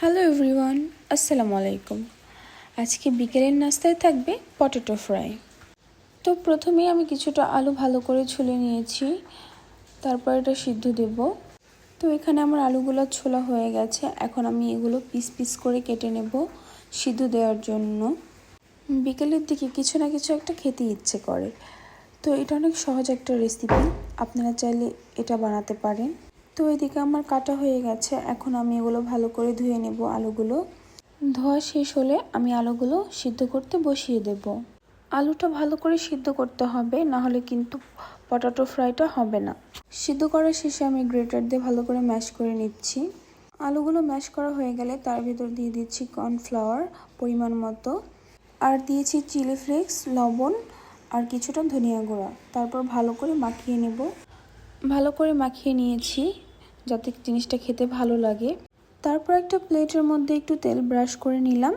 Hello everyone, আসসালামু আলাইকুম। আজকে বিকেলের নাস্তায় থাকবে পটেটো ফ্রাই। তো প্রথমেই আমি কিছুটা আলু ভালো করে ছুলে নিয়েছি, তারপর এটা সিদ্ধ দেব। তো এখানে আমার আলুগুলো ছোলা হয়ে গেছে, এখন আমি এগুলো পিস পিস করে কেটে নেব সিদ্ধ দেওয়ার জন্য। বিকেলের দিকে কিছু না কিছু একটা খেতে ইচ্ছে করে, তো এটা অনেক সহজ একটা রেসিপি, আপনারা চাইলে এটা বানাতে পারেন। তো এদিকে আমার কাটা হয়ে গেছে, এখন আমি এগুলো ভালো করে ধুয়ে নেব। আলুগুলো ধোয়া শেষ হলে আমি আলুগুলো সিদ্ধ করতে বসিয়ে দেব। আলুটা ভালো করে সিদ্ধ করতে হবে, না হলে কিন্তু পটেটো ফ্রাইটা হবে না। সিদ্ধ করার শেষে আমি গ্রেটার দিয়ে ভালো করে ম্যাশ করে নিচ্ছি। আলুগুলো ম্যাশ করা হয়ে গেলে তার ভিতর দিয়ে দিচ্ছি কর্নফ্লাওয়ার পরিমাণ মতো, আর দিয়েছি চিলি ফ্লেক্স, লবণ আর কিছুটা ধনিয়া গুঁড়া। তারপর ভালো করে মাখিয়ে নেব। ভালো করে মাখিয়ে নিয়েছি যাতে জিনিসটা খেতে ভালো লাগে। তারপর একটা প্লেটের মধ্যে একটু তেল ব্রাশ করে নিলাম,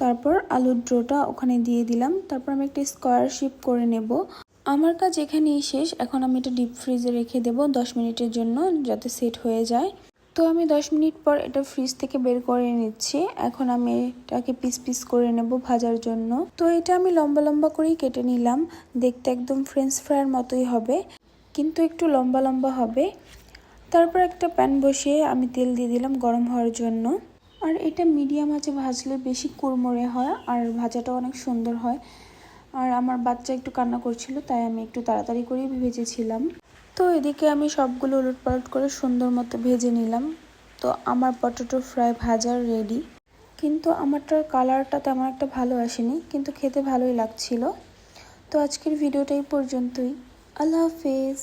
তারপর আলুর ডোটা ওখানে দিয়ে দিলাম। তারপর আমি একটা স্কোয়ার শেপ করে নেব। আমার কাজ এখানেই শেষ। এখন আমি এটা ডিপ ফ্রিজে রেখে দেব 10 মিনিটের জন্য, যাতে সেট হয়ে যায়। তো আমি 10 মিনিট পর এটা ফ্রিজ থেকে বের করে নিচ্ছি। এখন আমি এটাকে পিস পিস করে নেব ভাজার জন্য। তো এটা আমি লম্বা লম্বা করেই কেটে নিলাম, দেখতে একদম ফ্রেঞ্চ ফ্রাইয়ের মতোই হবে, কিন্তু একটু লম্বা লম্বা হবে। তারপর একটা প্যান বসিয়ে আমি তেল দিয়ে দিলাম গরম হওয়ার জন্য। আর এটা মিডিয়াম আঁচে ভাজলে বেশি কুড়মুড়ে হয় আর ভাজাটা অনেক সুন্দর হয়। আর আমার বাচ্চা একটু কান্না করছিল, তাই আমি একটু তাড়াতাড়ি করেই ভেজেছিলাম। তো এদিকে আমি সবগুলো উলটপালট করে সুন্দর মতো ভেজে নিলাম। তো আমার পটেটো ফ্রাই ভাজা রেডি, কিন্তু আমারটার কালারটা তেমন একটা ভালো আসেনি, কিন্তু খেতে ভালোই লাগছিল। তো আজকের ভিডিওটা এই পর্যন্তই। আল্লাহ হাফেজ।